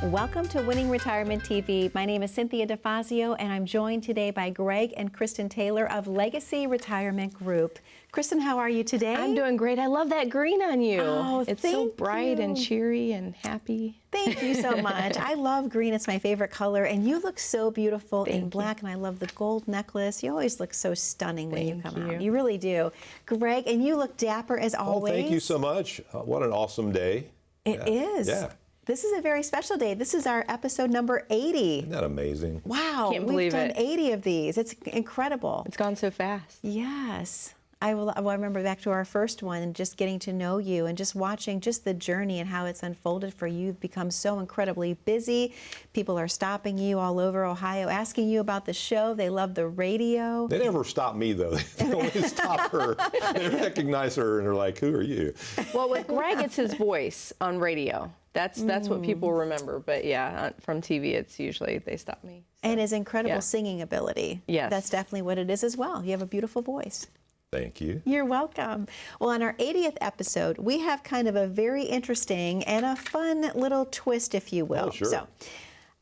Welcome to Winning Retirement TV. My name is Cynthia DeFazio, and I'm joined today by Greg and Kristen Taylor of Legacy Retirement Group. Kristen, how are you today? I'm doing great. I love that green on you. Oh, it's so bright and cheery and happy. Thank you so much. I love green. It's my favorite color, and you look so beautiful in black, and I love the gold necklace. You always look so stunning when you come out. You really do. Greg, and you look dapper as always. Oh, thank you so much. What an awesome day. It is. Yeah. This is a very special day. This is our episode number 80. Isn't that amazing? Wow, Can't believe we've done 80 of these. It's incredible. It's gone so fast. Yes. I remember back to our first one and just getting to know you and just watching just the journey and how it's unfolded for you. You've become so incredibly busy. People are stopping you all over Ohio, asking you about the show. They love the radio. They never stop me, though. They always stop her. They recognize her, and they're like, who are you? Well, with Greg, it's his voice on radio. That's what people remember. But yeah, from TV, it's usually they stop me. So. And his incredible singing ability. Yes. That's definitely what it is as well. You have a beautiful voice. Thank you. You're welcome. Well, on our 80th episode, we have kind of a very interesting and a fun little twist, if you will. Oh, sure. So,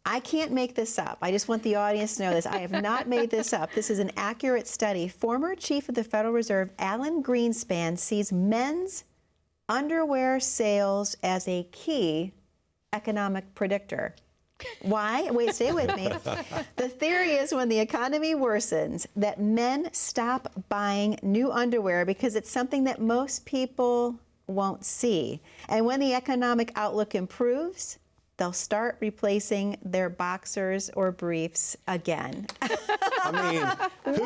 I can't make this up. I just want the audience to know this. I have not made this up. This is an accurate study. Former Chief of the Federal Reserve, Alan Greenspan, sees men's underwear sales as a key economic predictor. Why? Wait, stay with me. The theory is when the economy worsens, that men stop buying new underwear because it's something that most people won't see. And when the economic outlook improves, they'll start replacing their boxers or briefs again. I mean,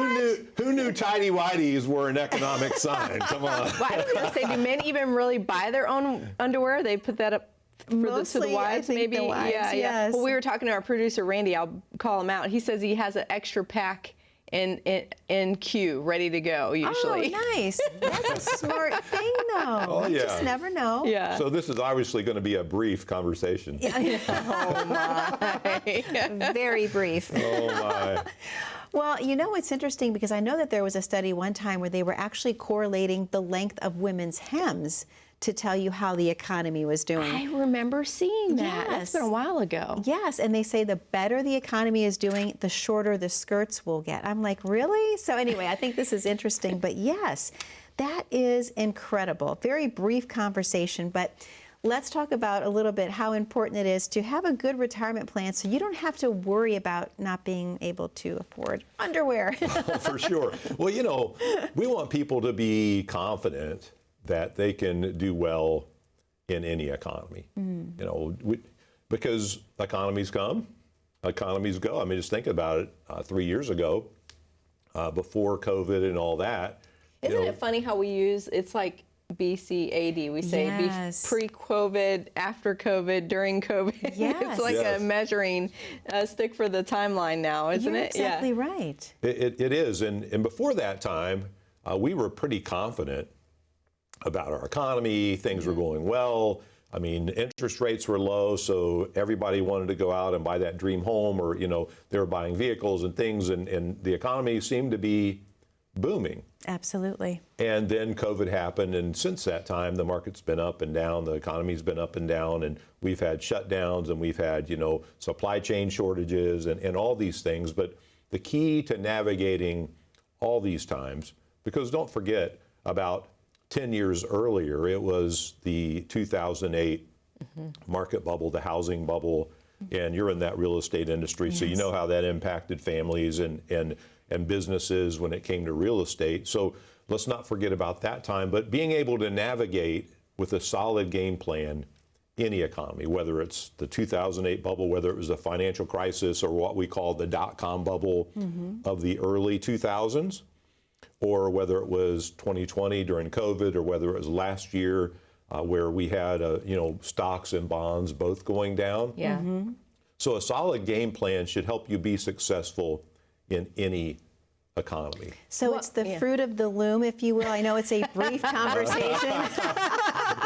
who knew tidy whities were an economic sign? Come on. Well, I was going to say, do men even really buy their own underwear? They put that up to the wives, maybe? The wives, yeah. yes. Well, we were talking to our producer, Randy. I'll call him out. He says he has an extra pack in queue, ready to go, usually. Oh, nice. That's a smart thing, though. Oh, yeah. You just never know. Yeah. So this is obviously going to be a brief conversation. Oh, my. Very brief. Oh, my. Well, you know, it's interesting because I know that there was a study one time where they were actually correlating the length of women's hems to tell you how the economy was doing. I remember seeing that. Yes. That's been a while ago. Yes, and they say the better the economy is doing, the shorter the skirts will get. I'm like, really? So anyway, I think this is interesting, but yes, that is incredible. Very brief conversation, but let's talk about a little bit how important it is to have a good retirement plan so you don't have to worry about not being able to afford underwear. Oh, for sure. Well, you know, we want people to be confident that they can do well in any economy. You know, because economies come, economies go. I mean, just think about it. 3 years ago, before COVID and all that. Isn't it funny how we use, it's like BCAD. We say pre-COVID, after COVID, during COVID. Yes. It's like a measuring stick for the timeline now, isn't You're it? exactly right. It is. And before that time, we were pretty confident about our economy. Things were going well. I mean, interest rates were low, so everybody wanted to go out and buy that dream home, or, you know, they were buying vehicles and things, and the economy seemed to be booming. Absolutely. And then COVID happened, and since that time, the market's been up and down, the economy's been up and down, and we've had shutdowns, and we've had, you know, supply chain shortages and all these things. But the key to navigating all these times, because don't forget, about 10 years earlier, it was the 2008 market bubble, the housing bubble, and you're in that real estate industry, so you know how that impacted families and businesses when it came to real estate. So let's not forget about that time, but being able to navigate with a solid game plan any economy, whether it's the 2008 bubble, whether it was a financial crisis, or what we call the dot-com bubble of the early 2000s, or whether it was 2020 during COVID, or whether it was last year where we had, you know, stocks and bonds both going down. Yeah. So a solid game plan should help you be successful in any economy. So it's the fruit of the loom, if you will. I know it's a brief conversation.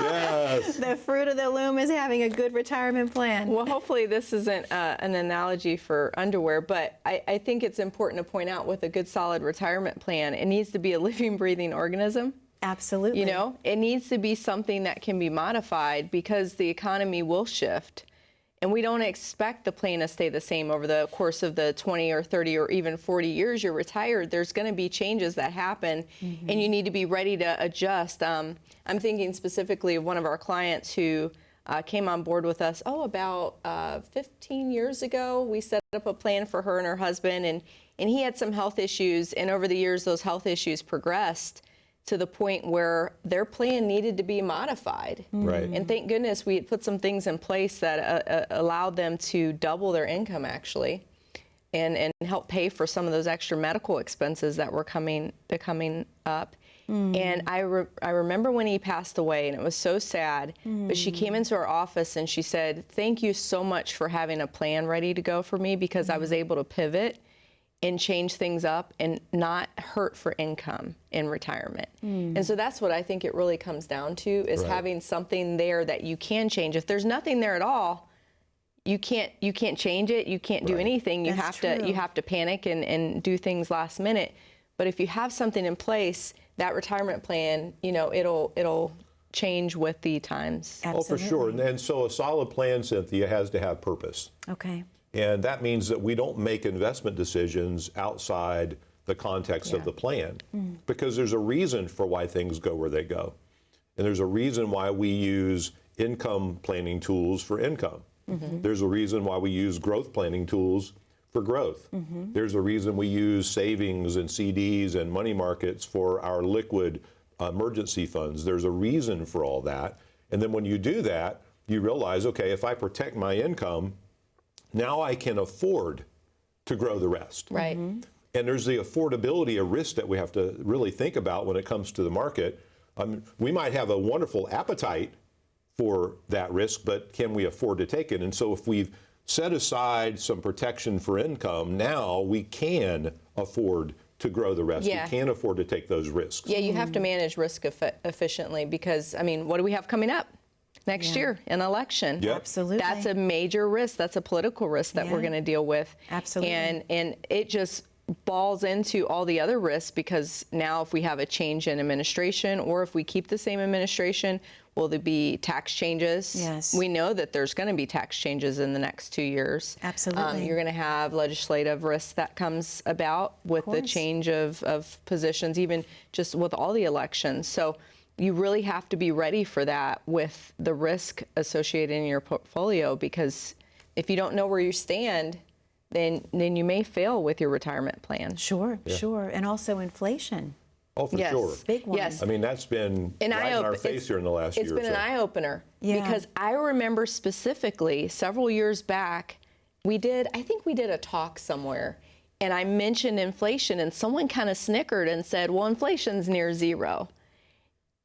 Yes. The fruit of the loom is having a good retirement plan. Well, hopefully this isn't an analogy for underwear, but I think it's important to point out, with a good, solid retirement plan, it needs to be a living, breathing organism. Absolutely. You know, it needs to be something that can be modified, because the economy will shift. And we don't expect the plan to stay the same over the course of the 20 or 30 or even 40 years you're retired. There's going to be changes that happen, and you need to be ready to adjust. I'm thinking specifically of one of our clients who came on board with us, about 15 years ago. We set up a plan for her and her husband, and he had some health issues, and over the years those health issues progressed to the point where their plan needed to be modified. Right. And thank goodness we had put some things in place that allowed them to double their income, actually, and help pay for some of those extra medical expenses that were coming up. And I remember when he passed away, and it was so sad, but she came into our office and she said, "Thank you so much for having a plan ready to go for me, because I was able to pivot and change things up and not hurt for income in retirement." And so that's what I think it really comes down to, is having something there that you can change. If there's nothing there at all, you can't change it. You can't do anything. You have to panic and do things last minute. But if you have something in place, that retirement plan, it'll change with the times. Absolutely. Oh, for sure. And so a solid plan, Cynthia, has to have purpose. Okay. And that means that we don't make investment decisions outside the context of the plan, because there's a reason for why things go where they go. And there's a reason why we use income planning tools for income. There's a reason why we use growth planning tools for growth. There's a reason we use savings and CDs and money markets for our liquid emergency funds. There's a reason for all that. And then when you do that, you realize, okay, if I protect my income, now I can afford to grow the rest. Right. And there's the affordability of risk that we have to really think about when it comes to the market. We might have a wonderful appetite for that risk, but can we afford to take it? And so if we've set aside some protection for income, now we can afford to grow the rest. Yeah. We can afford to take those risks. Yeah, you have to manage risk efficiently, because, what do we have coming up? Next year, an election. Yep. Absolutely. That's a major risk. That's a political risk that we're going to deal with. Absolutely. And it just balls into all the other risks, because now if we have a change in administration, or if we keep the same administration, will there be tax changes? Yes. We know that there's going to be tax changes in the next 2 years. Absolutely. You're going to have legislative risk that comes about with the change of positions, even just with all the elections. So you really have to be ready for that with the risk associated in your portfolio, because if you don't know where you stand, then you may fail with your retirement plan. Sure. And also inflation. Oh, for Yes. sure. Big one. Yes. I mean, that's been right in our face here in the last year or so. It's been an eye-opener, Yeah. because I remember specifically several years back, I think we did a talk somewhere, and I mentioned inflation, and someone kind of snickered and said, well, inflation's near zero.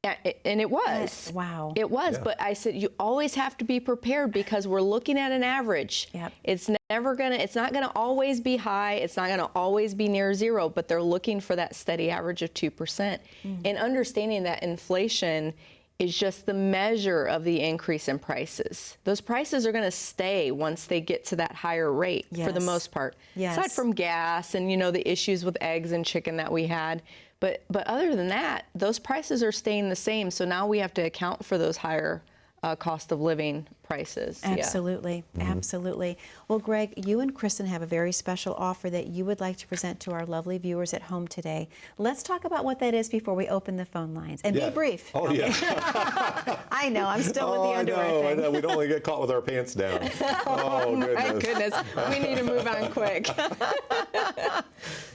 And it was. Wow. It was, Yeah. but I said, you always have to be prepared, because we're looking at an average. Yep. It's not gonna always be high. It's not gonna always be near zero, but they're looking for that steady average of 2%. And understanding that inflation is just the measure of the increase in prices. Those prices are gonna stay once they get to that higher rate for the Yes. most part. Yes. Aside from gas and, the issues with eggs and chicken that we had. But other than that, those prices are staying the same. So now we have to account for those higher cost of living prices. Absolutely. Absolutely. Well, Greg, you and Kristen have a very special offer that you would like to present to our lovely viewers at home today. Let's talk about what that is before we open the phone lines. And be brief. Oh, yeah. I know. I'm still with the underwear I thing. know. We don't want to get caught with our pants down. Oh, My goodness, we need to move on quick.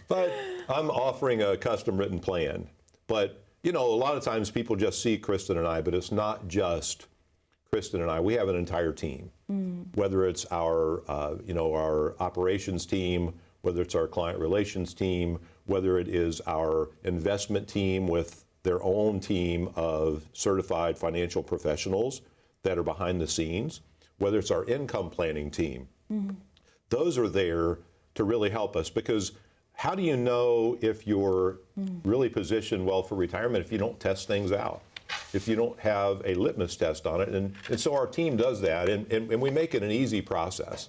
But I'm offering a custom written plan. But, a lot of times people just see Kristen and I, but it's not just Kristen and I. We have an entire team, whether it's our operations team, whether it's our client relations team, whether it is our investment team with their own team of certified financial professionals that are behind the scenes, whether it's our income planning team. Those are there to really help us, because how do you know if you're really positioned well for retirement if you don't test things out, if you don't have a litmus test on it? And so our team does that, and we make it an easy process.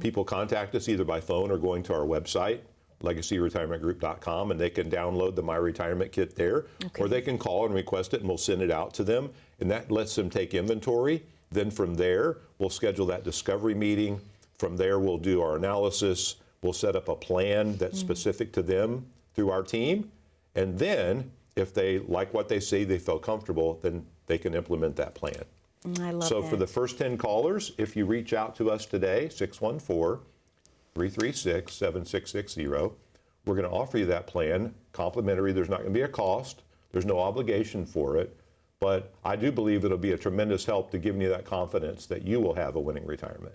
People contact us either by phone or going to our website, legacyretirementgroup.com, and they can download the My Retirement Kit there, or they can call and request it, and we'll send it out to them. And that lets them take inventory Then from there, we'll schedule that discovery meeting. From there, we'll do our analysis. We'll set up a plan that's specific to them through our team. And then if they like what they see, they feel comfortable, then they can implement that plan. I love So that. for the first 10 callers, if you reach out to us today, 614-336-7660, we're going to offer you that plan, complimentary. There's not going to be a cost. There's no obligation for it. But I do believe it'll be a tremendous help to giving you that confidence that you will have a winning retirement.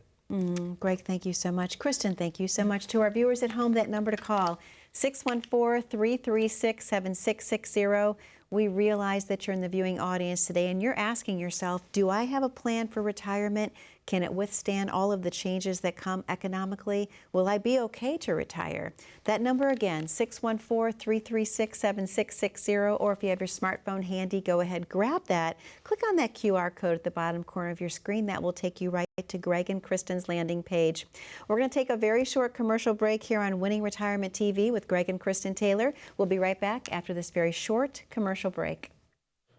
Greg, thank you so much. Kristen, thank you so much. To our viewers at home, that number to call, 614-336-7660. We realize that you're in the viewing audience today and you're asking yourself, do I have a plan for retirement? Can it withstand all of the changes that come economically? Will I be okay to retire? That number again, 614-336-7660, or if you have your smartphone handy, go ahead, grab that. Click on that QR code at the bottom corner of your screen. That will take you right to Greg and Kristen's landing page. We're going to take a very short commercial break here on Winning Retirement TV with Greg and Kristen Taylor. We'll be right back after this very short commercial break.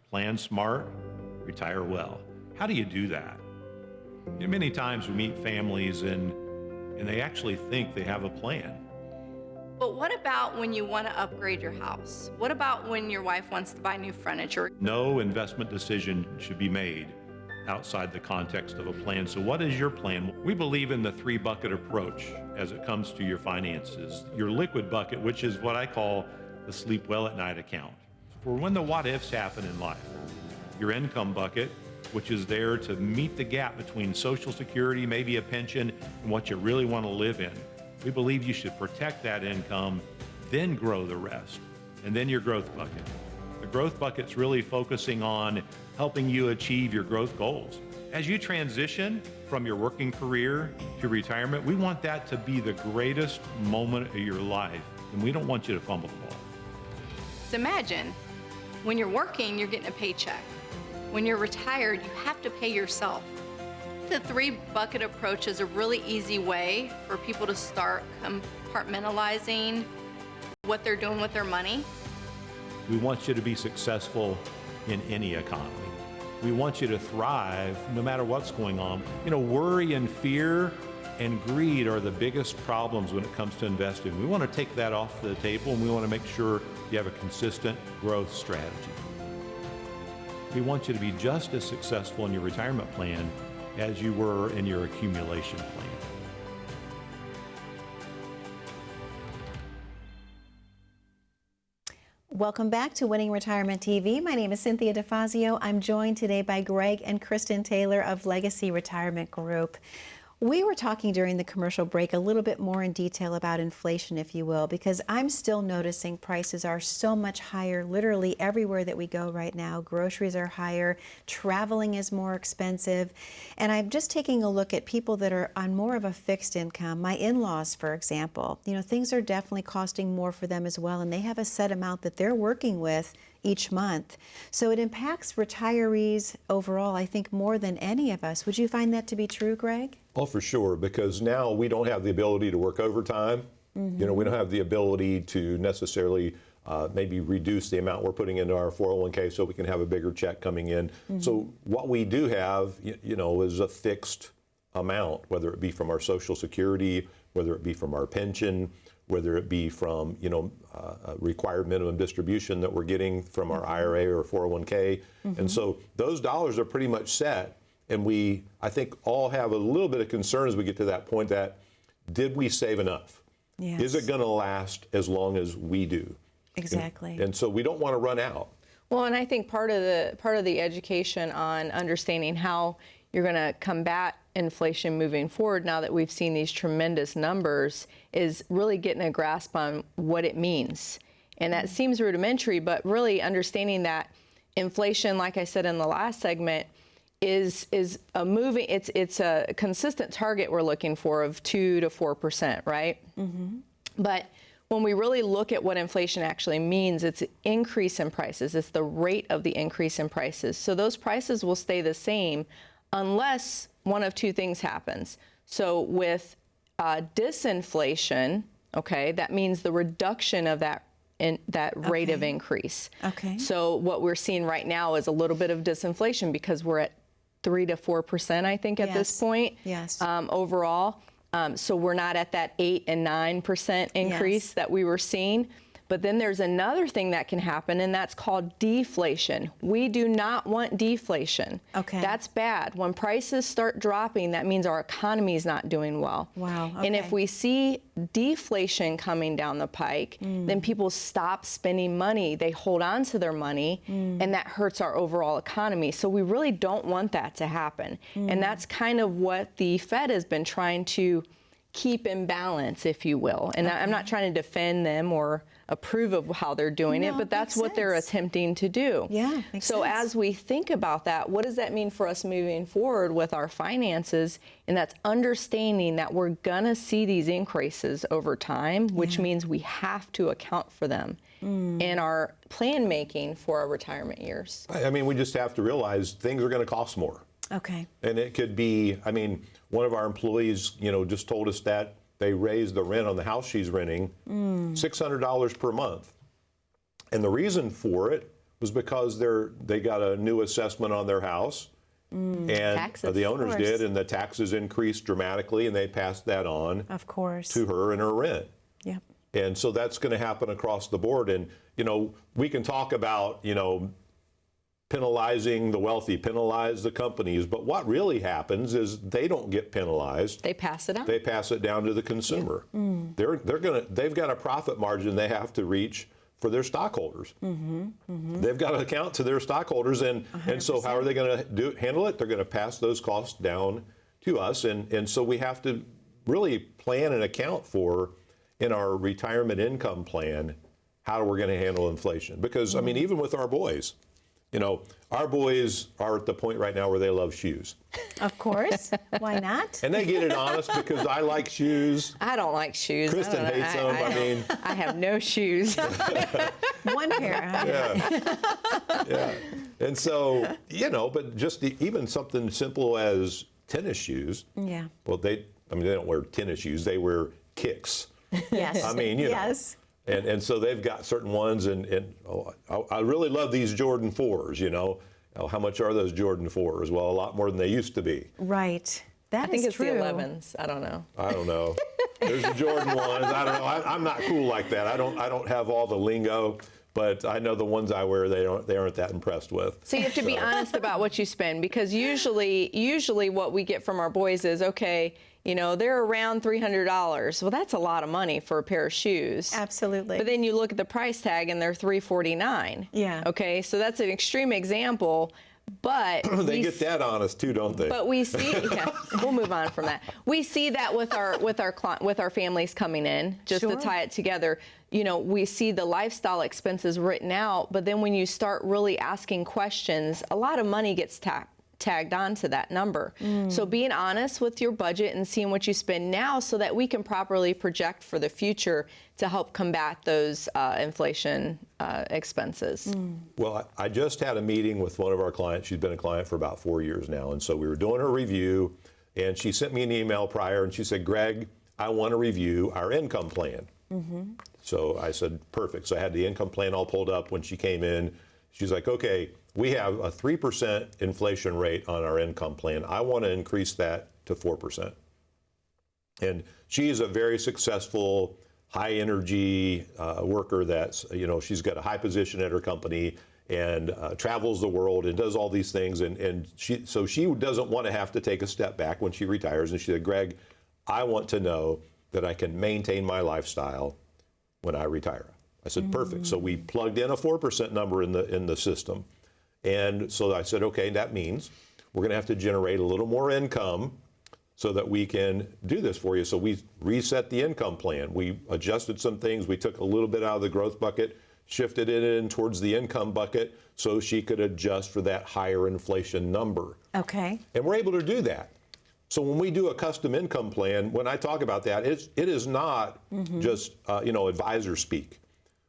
Plan smart, retire well. How do you do that? You know, many times we meet families and they actually think they have a plan. But what about when you want to upgrade your house? What about when your wife wants to buy new furniture? No investment decision should be made outside the context of a plan. So what is your plan? We believe in the 3-bucket approach as it comes to your finances. Your liquid bucket, which is what I call the sleep well at night account, for when the what ifs happen in life. Your income bucket, which is there to meet the gap between Social Security, maybe a pension, and what you really want to live in. We believe you should protect that income, then grow the rest. And then your growth bucket. The growth bucket's really focusing on helping you achieve your growth goals. As you transition from your working career to retirement, we want that to be the greatest moment of your life, and we don't want you to fumble the ball. So imagine, when you're working, you're getting a paycheck. When you're retired, you have to pay yourself. The 3-bucket approach is a really easy way for people to start compartmentalizing what they're doing with their money. We want you to be successful in any economy. We want you to thrive no matter what's going on. You know, worry and fear and greed are the biggest problems when it comes to investing. We want to take that off the table, and we want to make sure you have a consistent growth strategy. We want you to be just as successful in your retirement plan as you were in your accumulation plan. Welcome back to Winning Retirement TV. My name is Cynthia DeFazio. I'm joined today by Greg and Kristen Taylor of Legacy Retirement Group. We were talking during the commercial break a little bit more in detail about inflation, if you will, because I'm still noticing prices are so much higher literally everywhere that we go right now. Groceries are higher, traveling is more expensive, and I'm just taking a look at people that are on more of a fixed income. My in-laws, for example, you know, things are definitely costing more for them as well, and they have a set amount that they're working with each month. So it impacts retirees overall, I think, more than any of us. Would you find that to be true, Greg? Oh, for sure, because now we don't have the ability to work overtime. You know, we don't have the ability to necessarily maybe reduce the amount we're putting into our 401k so we can have a bigger check coming in. So what we do have, you know, is a fixed amount, whether it be from our Social Security, whether it be from our pension, whether it be from, you know, required minimum distribution that we're getting from our IRA or 401k. And so those dollars are pretty much set. And we, I think, all have a little bit of concern as we get to that point that, did we save enough? Yes. Is it going to last as long as we do? Exactly. And so we don't want to run out. Well, and I think part of the education on understanding how you're going to combat inflation moving forward, now that we've seen these tremendous numbers, is really getting a grasp on what it means. And that seems rudimentary, but really understanding that inflation, like I said in the last segment, is a moving, it's a consistent target we're looking for of 2 to 4%, right? But when we really look at what inflation actually means, it's an increase in prices. It's the rate of the increase in prices. So those prices will stay the same unless one of two things happens. So with disinflation, okay, that means the reduction of that rate of increase. Okay. So what we're seeing right now is a little bit of disinflation because we're at 3 to 4%, I think, at this Yes. point. Yes. Overall. So we're not at that 8 and 9% increase Yes. that we were seeing. But then there's another thing that can happen, and that's called deflation. We do not want deflation. Okay. That's bad. When prices start dropping, that means our economy is not doing well. Wow, And okay. if we see deflation coming down the pike, then people stop spending money. They hold on to their money, and that hurts our overall economy. So we really don't want that to happen. And that's kind of what the Fed has been trying to keep in balance, if you will. And I'm not trying to defend them or approve of how they're doing No, it, but that's makes what they're sense. attempting to do. Yeah, makes so sense. as we think about that, what does that mean for us moving forward with our finances? And that's understanding that we're gonna see these increases over time, which means we have to account for them in our plan making for our retirement years. I mean, we just have to realize things are going to cost more. Okay. And it could be, I mean, one of our employees, just told us that they raised the rent on the house she's renting $600 per month. And the reason for it was because they got a new assessment on their house. And Taxes, the of owners course. did, and the taxes increased dramatically, and they passed that on Of course. to her and her rent. Yep. And so that's going to happen across the board. And, we can talk about, penalizing the wealthy, penalize the companies, but what really happens is they don't get penalized. They pass it on. They pass it down to the consumer. They've got a profit margin they have to reach for their stockholders. They've got to account to their stockholders, and so how are they going to handle it? They're going to pass those costs down to us, and so we have to really plan and account for in our retirement income plan how we're going to handle inflation. Because I mean, even with our boys, our boys are at the point right now where they love shoes. Of course. Why not? And they get it honest because I like shoes. I don't like shoes. Kristen I don't know. hates them. I mean, I have no shoes. One pair. Huh? yeah. And so, but just even something simple as tennis shoes. Yeah. Well, they don't wear tennis shoes. They wear kicks. Yes. I mean, yes. And so they've got certain ones, and I really love these Jordan 4s, How much are those Jordan 4s? Well, a lot more than they used to be. Right. That I think is it's true. the 11s. I don't know. I don't know. There's the Jordan ones. I don't know. I'm not cool like that. I don't have all the lingo, but I know the ones I wear they aren't that impressed with. So you have to be honest about what you spend, because usually what we get from our boys is, okay, they're around $300. Well, that's a lot of money for a pair of shoes. Absolutely. But then you look at the price tag and they're $349. Yeah. Okay, so that's an extreme example, but They get that honest too, don't they? But we see, yeah, we'll move on from that. We see that with our families coming in, just Sure. to tie it together. We see the lifestyle expenses written out, but then when you start really asking questions, a lot of money gets tagged on to that number. So being honest with your budget and seeing what you spend now so that we can properly project for the future to help combat those inflation expenses. Well, I just had a meeting with one of our clients. She's been a client for about 4 years now. And so we were doing a review, and she sent me an email prior, and she said, Greg, I want to review our income plan. So I said, perfect. So I had the income plan all pulled up when she came in. She's like, okay, we have a 3% inflation rate on our income plan. I want to increase that to 4%. And she's a very successsul, high energy worker that's, she's got a high position at her company and travels the world and does all these things. And she doesn't want to have to take a step back when she retires. And she said, Greg, I want to know that I can maintain my lifestyle when I retire. I said, perfect. So we plugged in a 4% number in the system. And so I said, okay, that means we're going to have to generate a little more income so that we can do this for you. So we reset the income plan. We adjusted some things. We took a little bit out of the growth bucket, shifted it in towards the income bucket so she could adjust for that higher inflation number. Okay. And we're able to do that. So when we do a custom income plan, when I talk about that, it is not just advisor speak.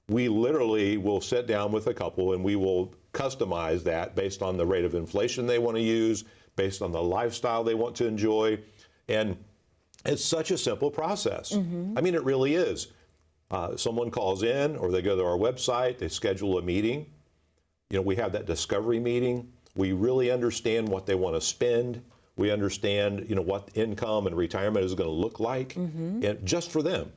We literally will sit down with a couple and we will customize that based on the rate of inflation they want to use, based on the lifestyle they want to enjoy. And it's such a simple process. I mean, it really is. Someone calls in or they go to our website, they schedule a meeting. We have that discovery meeting. We really understand what they want to spend. We understand, what income and retirement is going to look like, and just for them.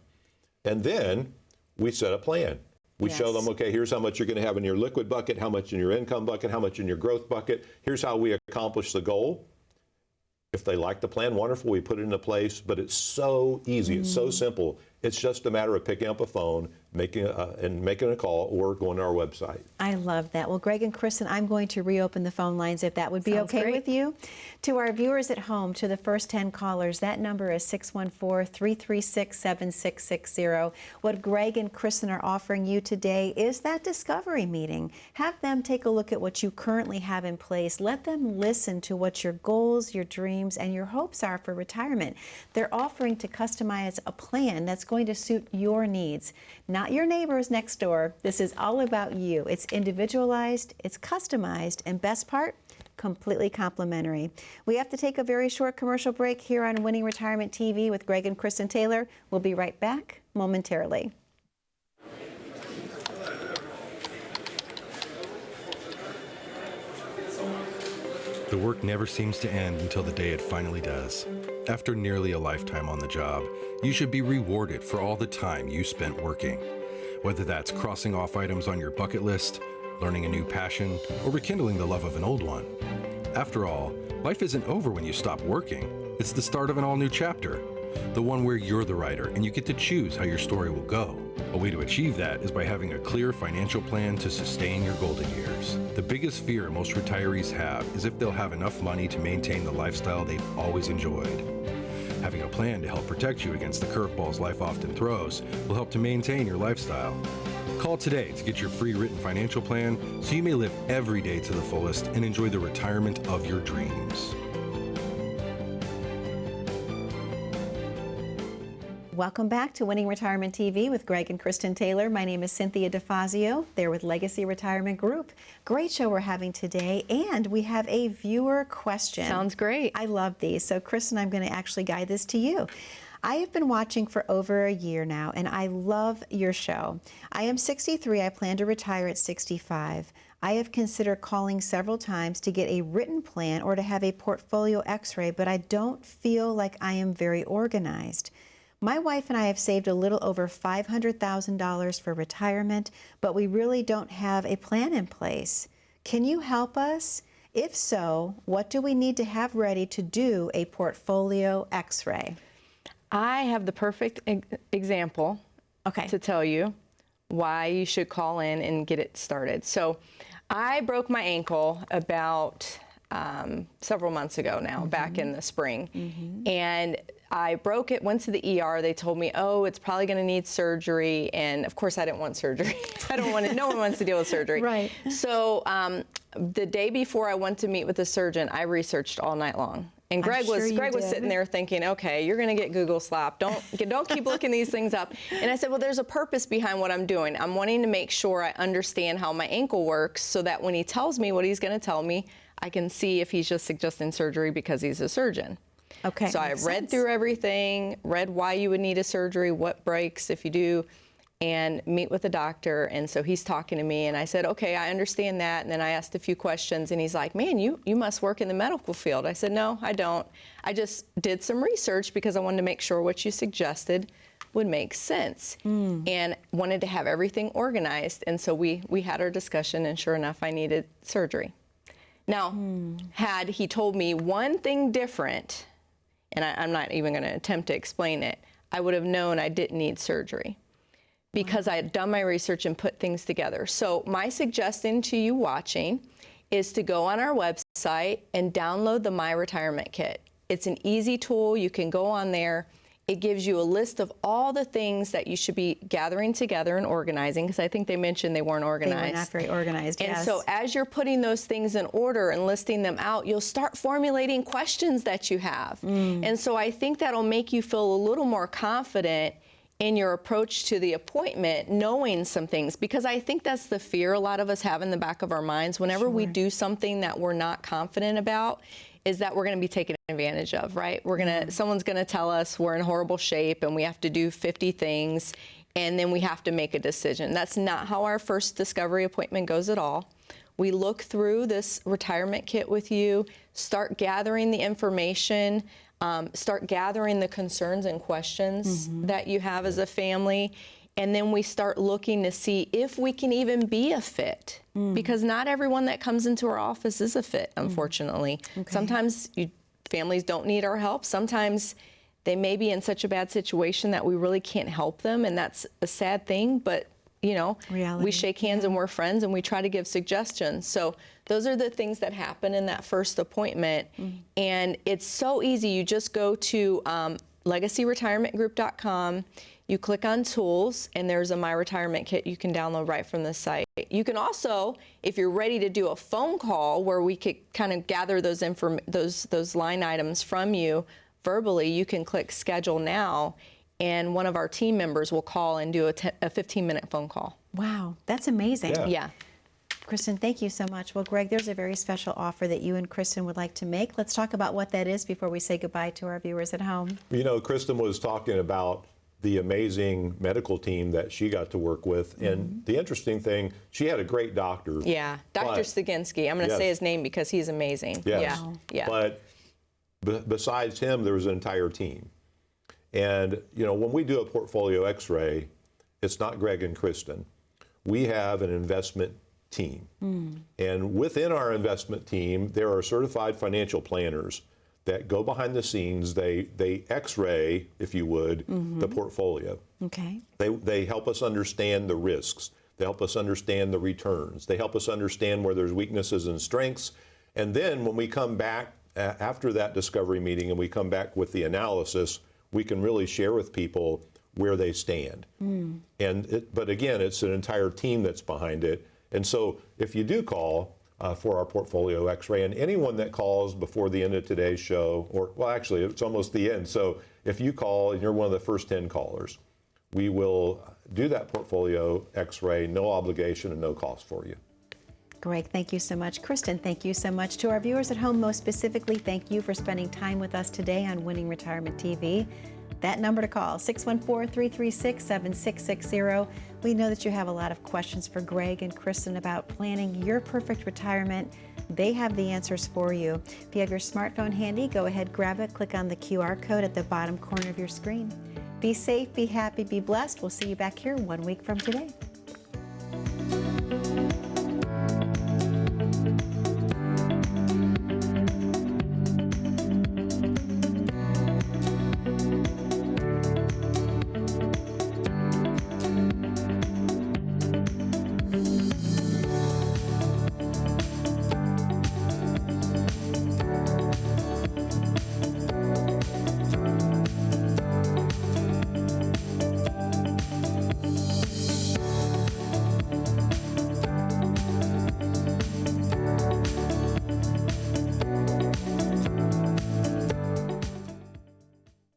And then we set a plan. We show them, okay, here's how much you're going to have in your liquid bucket, how much in your income bucket, how much in your growth bucket. Here's how we accomplish the goal. If they like the plan, wonderful, we put it into place, but it's so easy, it's so simple. It's just a matter of picking up a phone, making a call, or going to our website. I love that. Well, Greg and Kristen, I'm going to reopen the phone lines if that would be Sounds okay great. with you. To our viewers at home, to the first 10 callers, that number is 614-336-7660. What Greg and Kristen are offering you today is that discovery meeting. Have them take a look at what you currently have in place. Let them listen to what your goals, your dreams, and your hopes are for retirement. They're offering to customize a plan that's going to suit your needs, not your neighbors next door. This is all about you. It's individualized, it's customized, and best part, completely complimentary. We have to take a very short commercial break here on Winning Retirement TV with Greg and Kristen Taylor. We'll be right back momentarily. The work never seems to end until the day it finally does. After nearly a lifetime on the job, you should be rewarded for all the time you spent working. Whether that's crossing off items on your bucket list, learning a new passion, or rekindling the love of an old one. After all, life isn't over when you stop working. It's the start of an all-new chapter, the one where you're the writer and you get to choose how your story will go. A way to achieve that is by having a clear financial plan to sustain your golden years. The biggest fear most retirees have is if they'll have enough money to maintain the lifestyle they've always enjoyed. Having a plan to help protect you against the curveballs life often throws will help to maintain your lifestyle. Call today to get your free written financial plan so you may live every day to the fullest and enjoy the retirement of your dreams. Welcome back to Winning Retirement TV with Greg and Kristen Taylor. My name is Cynthia DeFazio. They're with Legacy Retirement Group. Great show we're having today, and we have a viewer question. Sounds great. I love these. So, Kristen, I'm going to actually guide this to you. I have been watching for over a year now, and I love your show. I am 63. I plan to retire at 65. I have considered calling several times to get a written plan or to have a portfolio x-ray, but I don't feel like I am very organized. My wife and I have saved a little over $500,000 for retirement, but we really don't have a plan in place. Can you help us? If so, what do we need to have ready to do a portfolio x-ray? I have the perfect example to tell you why you should call in and get it started. So I broke my ankle about several months ago now, back in the spring. And I broke it, went to the ER. They told me, oh, it's probably going to need surgery. And of course, I didn't want surgery. No one wants to deal with surgery. Right. So the day before I went to meet with the surgeon, I researched all night long. And Greg was sitting there thinking, okay, you're going to get Google slapped. Don't keep looking these things up. And I said, well, there's a purpose behind what I'm doing. I'm wanting to make sure I understand how my ankle works so that when he tells me what he's going to tell me, I can see if he's just suggesting surgery because he's a surgeon. Okay. So I read through everything, read why you would need a surgery, what breaks if you do, and meet with the doctor. And so he's talking to me, and I said, okay, I understand that. And then I asked a few questions, and he's like, man, you must work in the medical field. I said, no, I don't. I just did some research because I wanted to make sure what you suggested would make sense and wanted to have everything organized. And so we had our discussion, and sure enough, I needed surgery. Now, had he told me one thing different, and I'm not even going to attempt to explain it, I would have known I didn't need surgery because I had done my research and put things together. So my suggestion to you watching is to go on our website and download the My Retirement Kit. It's an easy tool. You can go on there. It gives you a list of all the things that you should be gathering together and organizing, because I think they mentioned they weren't organized. They were not very organized, yes. And so as you're putting those things in order and listing them out, you'll start formulating questions that you have. And so I think that'll make you feel a little more confident in your approach to the appointment, knowing some things, because I think that's the fear a lot of us have in the back of our minds. Whenever we do something that we're not confident about, is that we're going to be taken advantage of, right? Someone's going to tell us we're in horrible shape and we have to do 50 things, and then we have to make a decision. That's not how our first discovery appointment goes at all. We look through this retirement kit with you, start gathering the information, start gathering the concerns and questions that you have as a family, and then we start looking to see if we can even be a fit, because not everyone that comes into our office is a fit, unfortunately. Sometimes families don't need our help. Sometimes they may be in such a bad situation that we really can't help them, and that's a sad thing, but you know, Reality. we shake hands and we're friends and we try to give suggestions. So those are the things that happen in that first appointment. And it's so easy. You just go to LegacyRetirementGroup.com, you click on tools, and there's a My Retirement Kit you can download right from the site. You can also, if you're ready to do a phone call where we could kind of gather those line items from you verbally, you can click Schedule Now, and one of our team members will call and do a 15-minute phone call. Wow, that's amazing. Yeah. Kristen, thank you so much. Well, Greg, there's a very special offer that you and Kristen would like to make. Let's talk about what that is before we say goodbye to our viewers at home. You know, Kristen was talking about the amazing medical team that she got to work with. And the interesting thing, she had a great doctor. Yeah, Dr. Stiginski. I'm going to say his name because he's amazing. Yes. Yeah. But besides him, there was an entire team. And, you know, when we do a portfolio x-ray, it's not Greg and Kristen. We have an investment team. And within our investment team, there are certified financial planners that go behind the scenes. They x-ray, if you would, the portfolio. Okay. They help us understand the risks. They help us understand the returns. They help us understand where there's weaknesses and strengths. And then when we come back after that discovery meeting and we come back with the analysis, we can really share with people where they stand. But again, it's an entire team that's behind it. And so if you do call for our portfolio x-ray, and anyone that calls before the end of today's show, or well, actually, it's almost the end. So if you call and you're one of the first 10 callers, we will do that portfolio x-ray, no obligation and no cost for you. Greg, thank you so much. Kristen, thank you so much. To our viewers at home, most specifically, thank you for spending time with us today on Winning Retirement TV. That number to call, 614-336-7660. We know that you have a lot of questions for Greg and Kristen about planning your perfect retirement. They have the answers for you. If you have your smartphone handy, go ahead, grab it, click on the QR code at the bottom corner of your screen. Be safe, be happy, be blessed. We'll see you back here 1 week from today.